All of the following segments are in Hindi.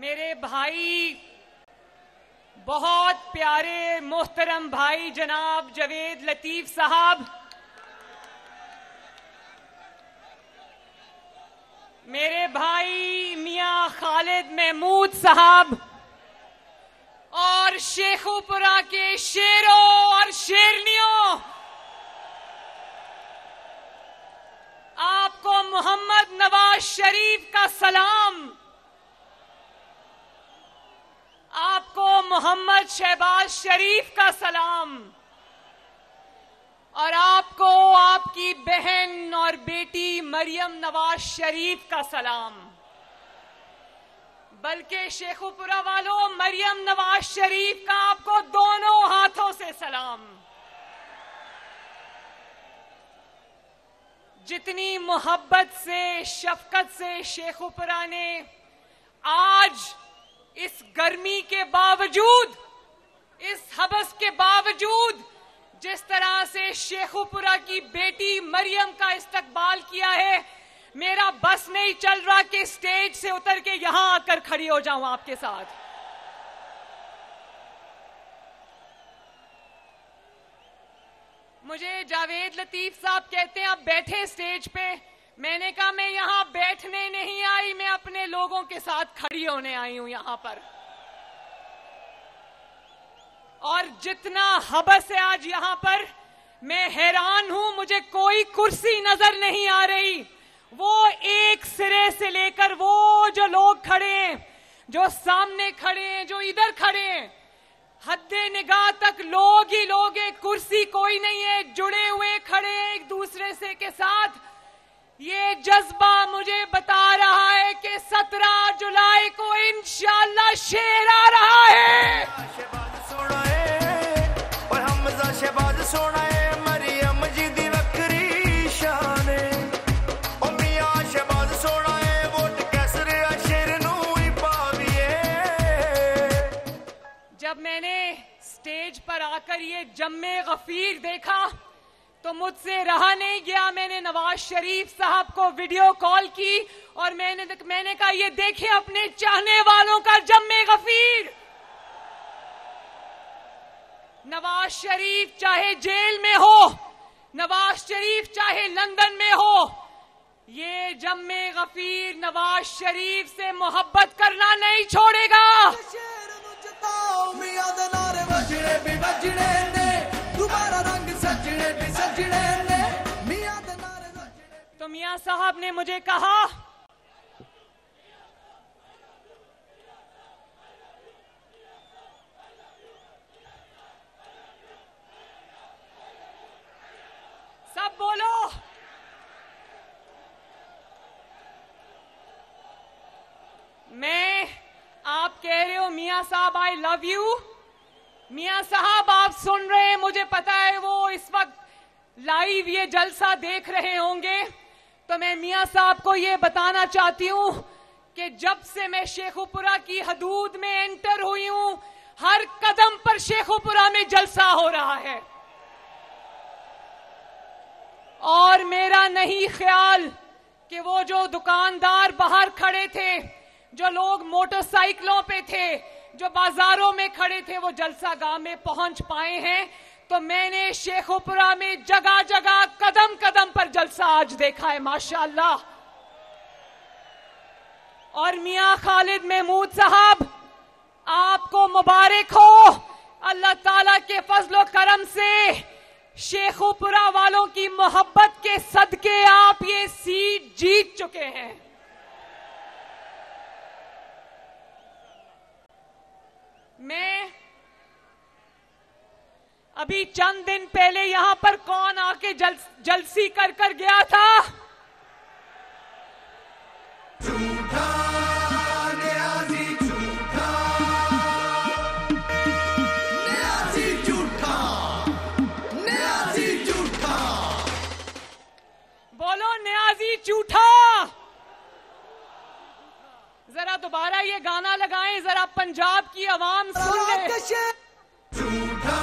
मेरे भाई, बहुत प्यारे मोहतरम भाई जनाब जावेद लतीफ साहब, मेरे भाई मियां खालिद महमूद साहब और शेखुपुरा के शेरों और शेरनियों, आपको मोहम्मद नवाज शरीफ का सलाम, आपको मोहम्मद शहबाज शरीफ का सलाम और आपको आपकी बहन और बेटी मरियम नवाज शरीफ का सलाम। बल्कि शेखुपुरा वालों, मरियम नवाज शरीफ का आपको दोनों हाथों से सलाम। जितनी मोहब्बत से, शफकत से शेखुपुरा ने आज इस गर्मी के बावजूद, इस हबस के बावजूद जिस तरह से शेखुपुरा की बेटी मरियम का इस्तकबाल किया है, मेरा बस नहीं चल रहा कि स्टेज से उतर के यहां आकर खड़ी हो जाऊं आपके साथ। मुझे जावेद लतीफ साहब कहते हैं आप बैठे स्टेज पे। मैंने कहा मैं यहां बैठने नहीं आई, मैं अपने लोगों के साथ खड़ी होने आई हूं यहां पर। और जितना हबस है आज यहां पर, मैं हैरान हूं, मुझे कोई कुर्सी नजर नहीं आ रही। वो एक सिरे से लेकर वो जो लोग खड़े हैं, जो सामने खड़े हैं, जो इधर खड़े हैं, हद्दे निगाह तक लोग ही लोग हैं, कुर्सी कोई नहीं है, जुड़े हुए खड़े हैं एक दूसरे से के साथ। ये जज्बा मुझे बता रहा है कि 17 जुलाई को इंशाअल्लाह शेर आ रहा है। और हमजा शहबाज सोना है, मरियम जी दी वक्री शान है। ओ मियां शहबाज सोना है, वोट कैसरे शेर नू ही पाविए। जब मैंने स्टेज पर आकर ये जम्मे गफीर देखा तो मुझसे रहा नहीं गया। मैंने नवाज शरीफ साहब को वीडियो कॉल की और मैंने कहा ये देखें अपने चाहने वालों का जम्मे गफीर। नवाज शरीफ चाहे जेल में हो, नवाज शरीफ चाहे लंदन में हो, ये जम्मे गफीर नवाज शरीफ से मोहब्बत करना नहीं छोड़ेगा। तो मियां साहब ने मुझे कहा सब बोलो, मैं, आप कह रहे हो मियां साहब आई लव यू। मियां साहब आप सुन रहे हैं, मुझे पता है वो इस वक्त लाइव ये जलसा देख रहे होंगे। तो मैं मियां साहब को ये बताना चाहती हूं कि जब से मैं शेखुपुरा की हदूद में एंटर हुई हूं, हर कदम पर शेखुपुरा में जलसा हो रहा है। और मेरा नहीं ख्याल कि वो जो दुकानदार बाहर खड़े थे, जो लोग मोटरसाइकिलों पे थे, जो बाजारों में खड़े थे, वो जलसा गाह में पहुंच पाए हैं। तो मैंने शेखुपुरा में जगह जगह, कदम कदम पर जलसा आज देखा है माशाअल्लाह। और मियां खालिद महमूद साहब, आपको मुबारक हो। अल्लाह ताला के फजलो करम से शेखुपुरा वालों की मोहब्बत के सदके आप ये सीट जीत चुके हैं। मैं अभी चंद दिन पहले यहां पर कौन आके जलसी कर कर गया था? झूठा न्याजी झूठा, न्याजी झूठा, न्याजी झूठा। बोलो न्याजी झूठा। जरा दोबारा ये गाना लगाएं, जरा पंजाब की आवाम सुन ले। झूठा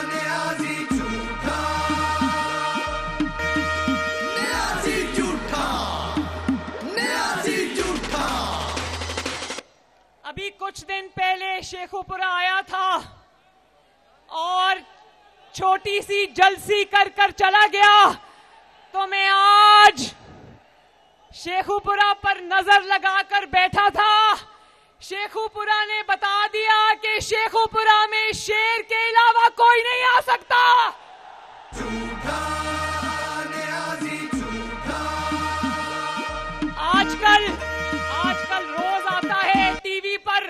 न्याजी झूठा, न्याजी झूठा, न्याजी झूठा। अभी कुछ दिन पहले शेखुपुरा आया था और छोटी सी जलसी कर चला गया, तो मैं आज शेखुपुरा पर नजर लगाकर बैठा था। शेखुपुरा ने बता दिया कि शेखुपुरा में शेर के अलावा कोई नहीं आ सकता। आजकल रोज आता है टीवी पर,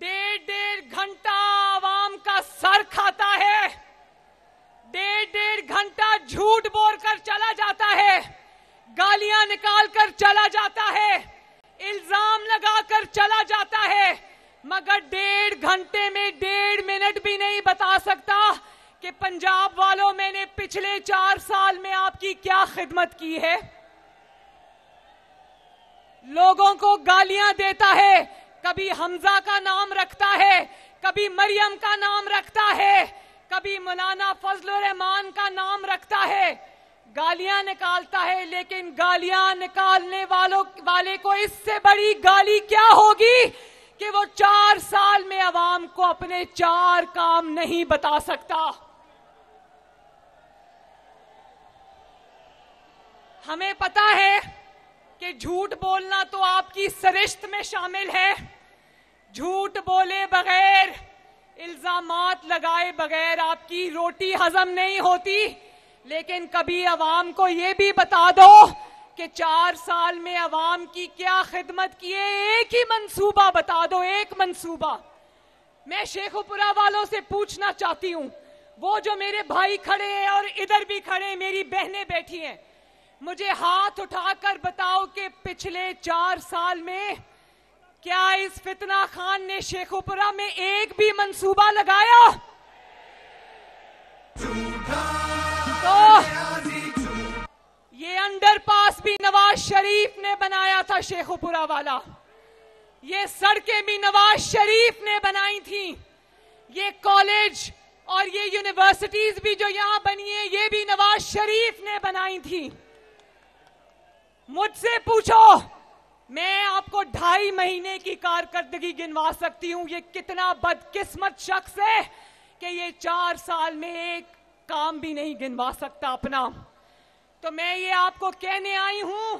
1.5 घंटा आवाम का सर खाता है, 1.5 घंटा झूठ बोलकर चला जाता है, गालियां निकालकर चला जाता है, इल्जाम लगाकर चला जाता है, मगर 1.5 घंटे में 1.5 मिनट भी नहीं बता सकता कि पंजाब वालों मैंने पिछले 4 साल में आपकी क्या खिदमत की है। लोगों को गालियां देता है, कभी हमजा का नाम रखता है, कभी मरियम का नाम रखता है, कभी मौलाना फजलुर रहमान का नाम रखता है, गालियां निकालता है। लेकिन गालियां निकालने वाले को इससे बड़ी गाली क्या होगी कि वो 4 साल में अवाम को अपने 4 काम नहीं बता सकता। हमें पता है कि झूठ बोलना तो आपकी सरिश्त में शामिल है। झूठ बोले बगैर, इल्जामात लगाए बगैर आपकी रोटी हजम नहीं होती। लेकिन कभी अवाम को ये भी बता दो कि 4 साल में अवाम की क्या खिदमत की है। एक ही मंसूबा बता दो, एक मंसूबा। मैं शेखुपुरा वालों से पूछना चाहती हूं, वो जो मेरे भाई खड़े हैं और इधर भी खड़े मेरी बहनें बैठी हैं, मुझे हाथ उठाकर बताओ कि पिछले 4 साल में क्या इस फितना खान ने शेखुपुरा में एक भी मंसूबा लगाया? तो ये अंडरपास भी नवाज शरीफ ने बनाया था शेखुपुरा वाला, ये सड़कें भी नवाज शरीफ ने बनाई थी, ये कॉलेज और ये यूनिवर्सिटीज भी जो यहां बनी है ये भी नवाज शरीफ ने बनाई थी। मुझसे पूछो, मैं आपको 2.5 महीने की कारकर्दगी गिनवा सकती हूं। ये कितना बदकिस्मत शख्स है कि ये 4 साल में एक काम भी नहीं गिनवा सकता अपना। तो मैं ये आपको कहने आई हूं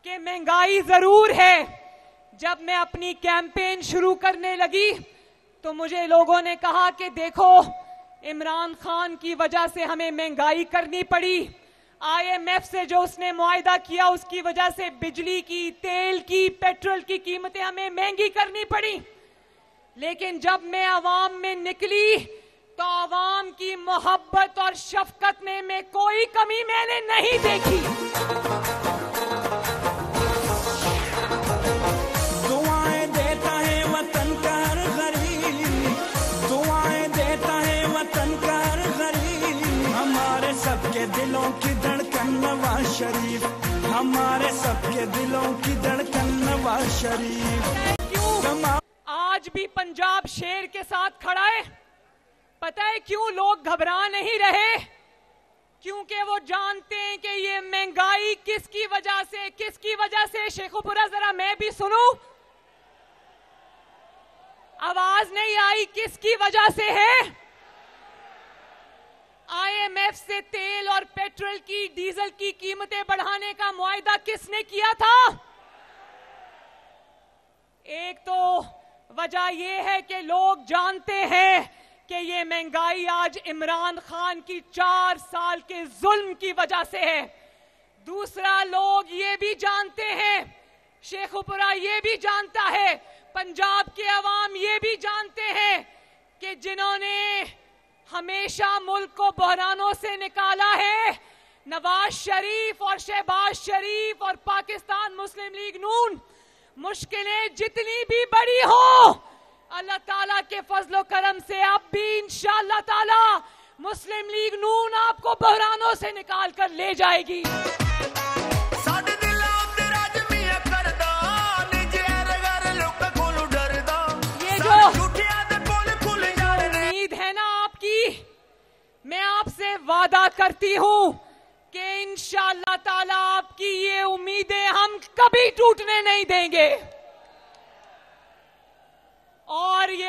कि महंगाई जरूर है। जब मैं अपनी कैंपेन शुरू करने लगी तो मुझे लोगों ने कहा कि देखो, इमरान खान की वजह से हमें महंगाई करनी पड़ी, IMF से जो उसने मुआहदा किया उसकी वजह से बिजली की, तेल की, पेट्रोल की कीमतें हमें महंगी करनी पड़ी। लेकिन जब मैं आवाम में निकली तो आवाम की मोहब्बत और शफकत में कोई कमी मैंने नहीं देखी। दुआएं देता है वतन का हर गरीब, दुआएं देता है वतन का हर गरीब, हमारे सबके दिलों की धड़कन नवाज शरीफ, हमारे सबके दिलों की धड़कन नवाज शरीफ। क्यों आज भी पंजाब शेर के साथ खड़ा है? पता है क्यों लोग घबरा नहीं रहे? क्योंकि वो जानते हैं कि ये महंगाई किसकी वजह से शेखुपुरा जरा मैं भी सुनूं। आवाज नहीं आई, किसकी वजह से है? IMF से तेल और पेट्रोल की, डीजल की कीमतें बढ़ाने का मुआहदा किसने किया था? एक तो वजह यह है कि लोग जानते हैं कि ये महंगाई आज इमरान खान की 4 साल के जुल्म की वजह से है। दूसरा, लोग ये भी जानते हैं, शेखुपुरा ये भी जानता है, पंजाब के अवाम ये भी जानते हैं कि जिन्होंने हमेशा मुल्क को बहरानों से निकाला है, नवाज शरीफ और शहबाज शरीफ और पाकिस्तान मुस्लिम लीग नून, मुश्किलें जितनी भी बड़ी हो, अल्लाह ताला के फजलो करम से अब भी इंशाअल्लाह ताला मुस्लिम लीग नून आपको बहरानों से निकाल कर ले जाएगी। ये जो उम्मीद है ना आपकी, मैं आपसे वादा करती हूं कि इंशाअल्लाह ताला आपकी ये उम्मीदें हम कभी टूटने नहीं देंगे।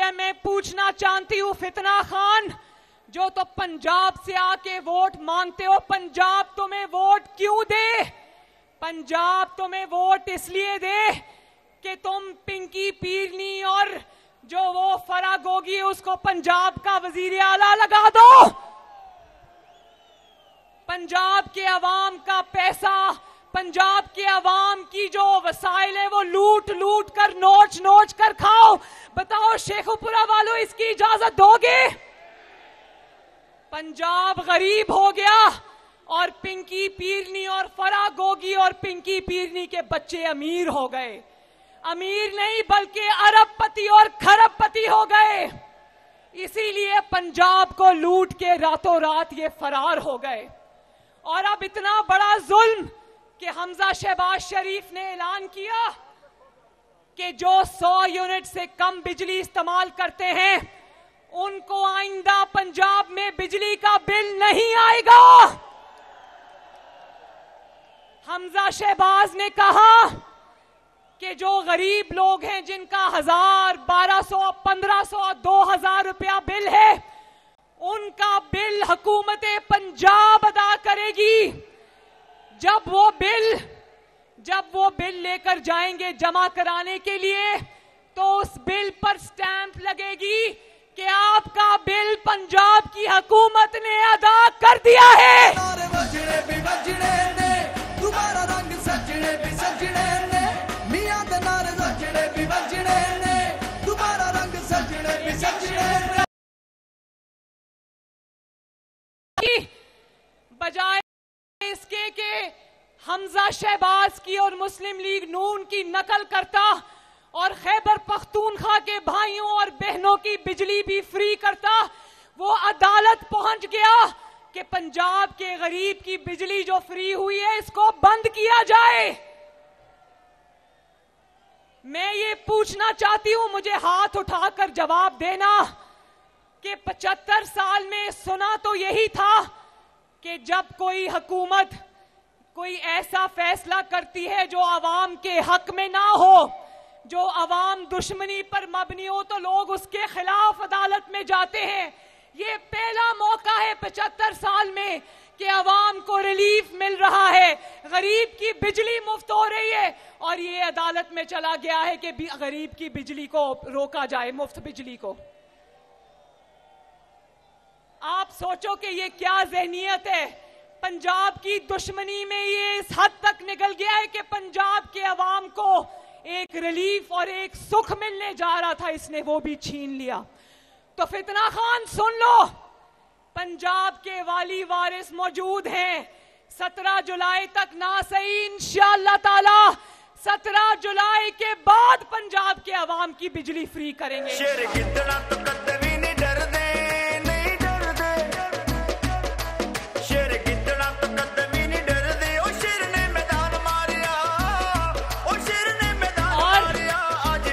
इसलिए मैं पूछना चाहती हूं फितना खान, जो तो पंजाब से आके वोट मांगते हो, पंजाब तुम्हें वोट क्यों दे? पंजाब तुम्हें वोट इसलिए दे कि तुम पिंकी पीरनी और जो वो फरा गोगी है उसको पंजाब का वजीर आला लगा दो। पंजाब के अवाम का पैसा, पंजाब के अवाम की जो वसाइल है वो लूट लूट कर नोच नोच कर खाओ। बताओ शेखुपुरा वालों, इसकी इजाजत दोगे? पंजाब गरीब हो गया और पिंकी पीरनी और फरा गोगी और पिंकी पीरनी के बच्चे अमीर हो गए। अमीर नहीं बल्कि अरबपति और खरबपति हो गए। इसीलिए पंजाब को लूट के रातों रात ये फरार हो गए। और अब इतना बड़ा जुल्म कि हमजा शहबाज शरीफ ने ऐलान किया कि जो 100 यूनिट से कम बिजली इस्तेमाल करते हैं उनको आइंदा पंजाब में बिजली का बिल नहीं आएगा। हमजा शहबाज ने कहा कि जो गरीब लोग हैं जिनका 1000, 1200, 1500, 2000 रुपया बिल है, उनका बिल हुकूमत पंजाब अदा करेगी। जब वो बिल लेकर जाएंगे जमा कराने के लिए तो उस बिल पर स्टैंप लगेगी कि आपका बिल पंजाब की हुकूमत ने अदा कर दिया है। बजाय इसके कि हमजा शहबाज की और मुस्लिम लीग नून की नकल करता और खैबर पख्तूनख्वा के भाइयों और बहनों की बिजली भी फ्री करता, वो अदालत पहुंच गया कि पंजाब के गरीब की बिजली जो फ्री हुई है इसको बंद किया जाए। मैं ये पूछना चाहती हूं, मुझे हाथ उठाकर जवाब देना कि 75 साल में सुना तो यही था कि जब कोई हुकूमत कोई ऐसा फैसला करती है जो आवाम के हक में ना हो, जो आवाम दुश्मनी पर मबनी हो, तो लोग उसके खिलाफ अदालत में जाते हैं। ये पहला मौका है 75 साल में कि आवाम को रिलीफ मिल रहा है, गरीब की बिजली मुफ्त हो रही है और ये अदालत में चला गया है कि गरीब की बिजली को रोका जाए, मुफ्त बिजली को। आप सोचो कि ये क्या ज़हनियत है। पंजाब की दुश्मनी में ये इस हद तक निकल गया है कि पंजाब के अवाम को एक रिलीफ और एक सुख मिलने जा रहा था, इसने वो भी छीन लिया। तो फितना खान सुन लो, पंजाब के वाली वारिस मौजूद हैं। 17 जुलाई तक ना सही, इंशाअल्लाह ताला 17 जुलाई के बाद पंजाब के अवाम की बिजली फ्री करेंगे। शेर कितना तो कदमी नहीं डरदे, नहीं डरदे। शेर कितना तो कदमी नहीं डरदे। ओ शेर ने मैदान मारिया, ओ शेर ने मैदान मारिया। आज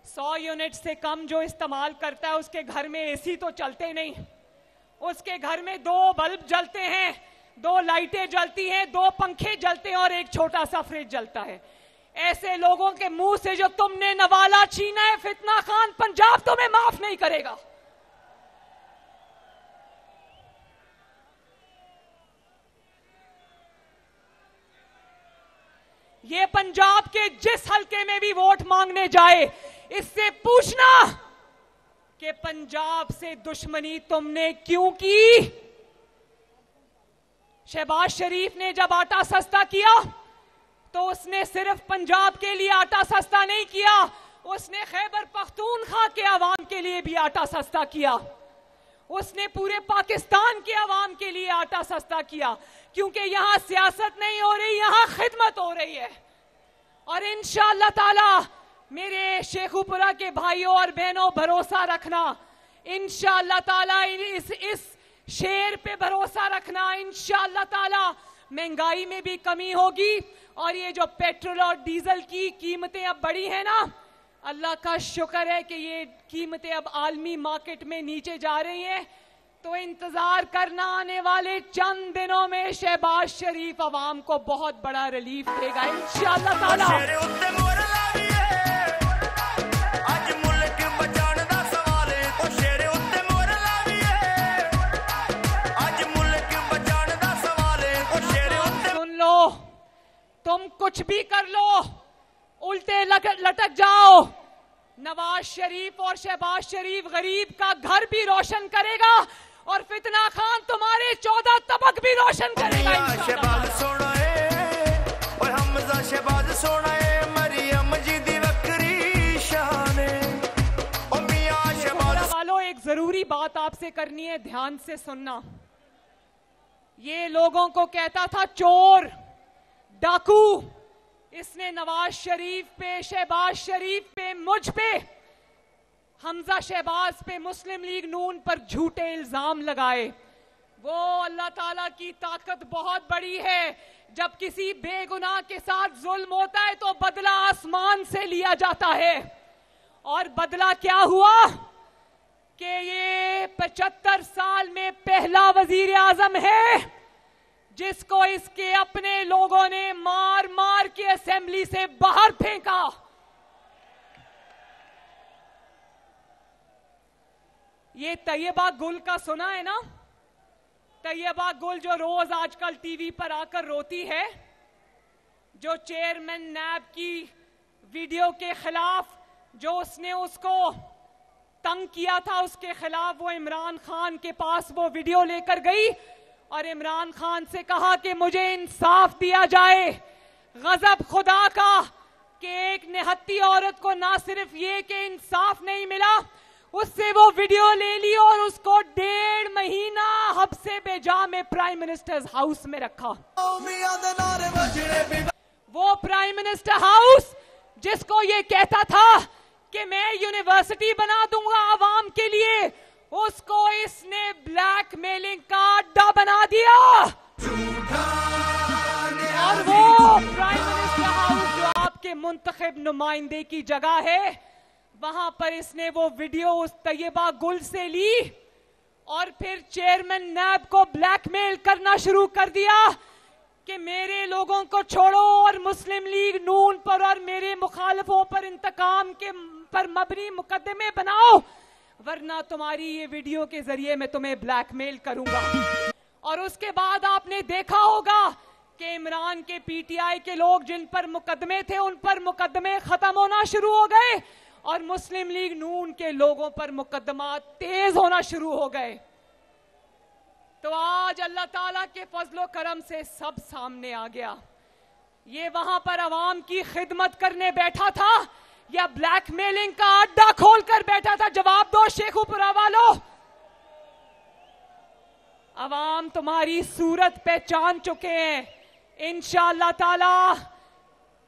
100 यूनिट से कम जो इस्तेमाल करता है उसके घर में एसी तो चलते नहीं, उसके घर में 2 बल्ब जलते हैं, 2 लाइटें जलती हैं, 2 पंखे जलते हैं और एक छोटा सा फ्रिज जलता है। ऐसे लोगों के मुंह से जो तुमने नवाला छीना है फितना खान, पंजाब तुम्हें माफ नहीं करेगा। ये पंजाब के जिस हल्के में भी वोट मांगने जाए, इससे पूछना कि पंजाब से दुश्मनी तुमने क्यों की। शहबाज शरीफ ने जब आटा सस्ता किया तो उसने सिर्फ पंजाब के लिए आटा सस्ता नहीं किया, उसने खैबर पख्तूनख्वा के अवाम के लिए भी आटा सस्ता किया, उसने पूरे पाकिस्तान के अवाम के लिए आटा सस्ता किया। क्योंकि यहां सियासत नहीं हो रही, यहां खिदमत हो रही है। और इंशाअल्लाह ताला मेरे शेखुपुरा के भाइयों और बहनों, भरोसा रखना, इंशाअल्लाह ताला इस शेर पे भरोसा रखना। इंशाअल्लाह ताला महंगाई में भी कमी होगी और ये जो पेट्रोल और डीजल की कीमतें अब बढ़ी है ना, अल्लाह का शुक्र है कि ये कीमतें अब आलमी मार्केट में नीचे जा रही हैं। तो इंतजार करना, आने वाले चंद दिनों में शहबाज शरीफ अवाम को बहुत बड़ा रिलीफ देगा इंशाअल्लाह ताला। शेर उत्ते मोर लावी है, आज मुल्क बचा कुछ भी कर लो, उल्टे लटक जाओ, नवाज शरीफ और शहबाज शरीफ गरीब का घर भी रोशन करेगा और फितना खान तुम्हारे 14 तबक भी रोशन करेगा इंशाअल्लाह। शहबाज सोना है और हमजा शहबाज सोना है, मरियम जी दी वक्री शान है ओ मियां शहबाज वालों। एक जरूरी बात आपसे करनी है, ध्यान से सुनना। ये लोगों को कहता था चोर डाकू, इसने नवाज शरीफ पे, शहबाज शरीफ पे, मुझ पे, हमजा शहबाज पे, मुस्लिम लीग नून पर झूठे इल्जाम लगाए। वो अल्लाह ताला की ताकत बहुत बड़ी है, जब किसी बेगुनाह के साथ जुल्म होता है तो बदला आसमान से लिया जाता है। और बदला क्या हुआ कि ये 75 साल में पहला वजीर आजम है जिसको इसके अपने लोगों ने मार मार के असेंबली से बाहर फेंका। ये तैयबा गुल का सुना है ना? तैयबा गुल जो रोज आजकल टीवी पर आकर रोती है, जो चेयरमैन नैब की वीडियो के खिलाफ, जो उसने उसको तंग किया था, उसके खिलाफ वो इमरान खान के पास वो वीडियो लेकर गई और इमरान खान से कहा कि मुझे इंसाफ दिया जाए। गजब खुदा का कि एक निहत्ती औरत को ना सिर्फ ये कि इंसाफ नहीं मिला, उससे वो वीडियो ले ली और उसको 1.5 महीना हब्से बेजा में प्राइम मिनिस्टर्स हाउस में रखा। वो प्राइम मिनिस्टर हाउस जिसको ये कहता था कि मैं यूनिवर्सिटी बना दूंगा आवाम के लिए, उसको इसने ब्लैकमेलिंग का अड्डा बना दिया। और वो प्राइम मिनिस्टर हाउस जो आपके मुंतखब नुमाइंदे की जगह है, वहां पर इसने वो वीडियो उस तैयबा गुल से ली और फिर चेयरमैन नैब को ब्लैकमेल करना शुरू कर दिया कि मेरे लोगों को छोड़ो और मुस्लिम लीग नून पर और मेरे मुखालिफों पर इंतकाम के पर मबनी मुकदमे बनाओ, वरना तुम्हारी ये वीडियो के जरिए मैं तुम्हें ब्लैकमेल करूंगा। और उसके बाद आपने देखा होगा कि इमरान के पीटीआई के लोग जिन पर मुकदमे थे उन पर मुकदमे खत्म होना शुरू हो गए और मुस्लिम लीग नून के लोगों पर मुकदमा तेज होना शुरू हो गए। तो आज अल्लाह ताला के फजलो करम से सब सामने आ गया। ये वहां पर अवाम की खिदमत करने बैठा था या ब्लैकमेलिंग का अड्डा खोलकर बैठा था? जवाब दो शेखुपुरा वालों। अवाम तुम्हारी सूरत पहचान चुके हैं। इंशाअल्लाह ताला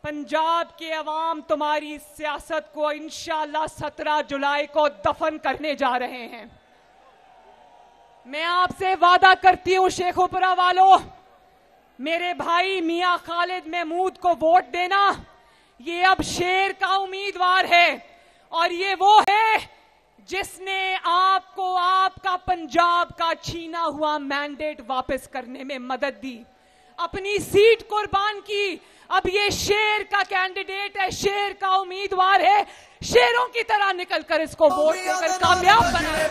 पंजाब के अवाम तुम्हारी सियासत को इंशाअल्लाह 17 जुलाई को दफन करने जा रहे हैं। मैं आपसे वादा करती हूं शेखुपुरा वालों, मेरे भाई मियां खालिद महमूद को वोट देना। ये अब शेर का उम्मीदवार है और ये वो है जिसने आपको आपका पंजाब का छीना हुआ मैंडेट वापस करने में मदद दी, अपनी सीट कुर्बान की। अब ये शेर का कैंडिडेट है, शेर का उम्मीदवार है। शेरों की तरह निकलकर इसको वोट देकर कामयाब बनाए।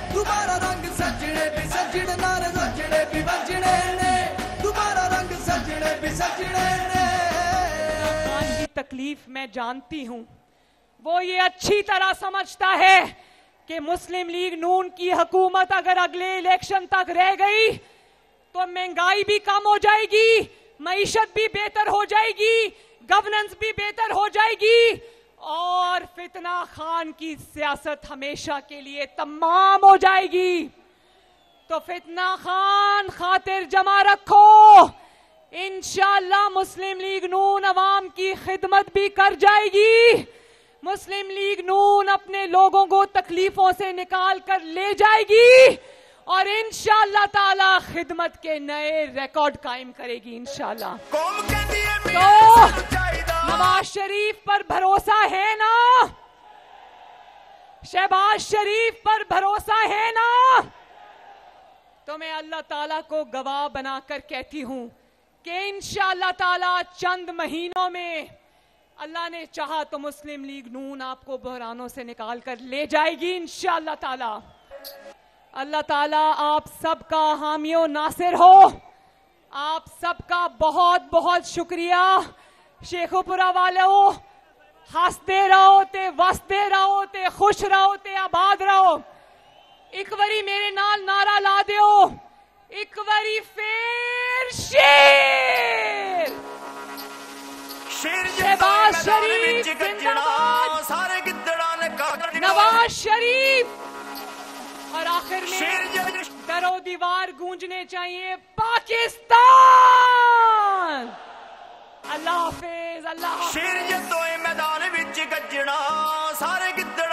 दोबारा रंग सजने भी सजने नारे सजने भी बजने ने, दोबारा रंग सजने भी सजने ने। की तकलीफ मैं जानती हूं। वो ये अच्छी तरह समझता है कि मुस्लिम लीग नून की हुकूमत अगर अगले इलेक्शन तक रह गई तो महंगाई भी कम हो जाएगी, मईशत भी बेहतर हो जाएगी, गवर्नेंस भी बेहतर हो जाएगी और फितना खान की सियासत हमेशा के लिए तमाम हो जाएगी। तो फितना खान खातिर जमा रखो, इंशाअल्लाह मुस्लिम लीग नून अवाम की खिदमत भी कर जाएगी। मुस्लिम लीग नून अपने लोगों को तकलीफों से निकाल कर ले जाएगी और इंशाअल्लाह ताला खिदमत के नए रिकॉर्ड कायम करेगी इंशाअल्लाह। तो नवाज शरीफ पर भरोसा है ना? शहबाज शरीफ पर भरोसा है ना? तो मैं अल्लाह ताला को गवाह बनाकर कहती हूं कि इंशाअल्लाह ताला चंद महीनों में अल्लाह ने चाहा तो मुस्लिम लीग नून आपको बहरानों से निकाल कर ले जाएगी इंशाअल्लाह ताला। अल्लाह ताला आप सबका हामियो नासिर हो। आप सबका बहुत बहुत शुक्रिया। शेखोपुरा वालों, हंसते रहो ते वसते रहो ते खुश रहो ते आबाद रहो। एक बारी मेरे नाल नारा ला दियो, एक बारी फिर शेर शहबाज शरीफ जिंदाबाद, सारे गिद्दड़ा ने नवाज शरीफ। और आखिर में दरो दीवार गूंजने चाहिए, पाकिस्तान। अल्लाह हाफिज, अल्लाह हाफिज। शेर जदों मैदान विच गजना सारे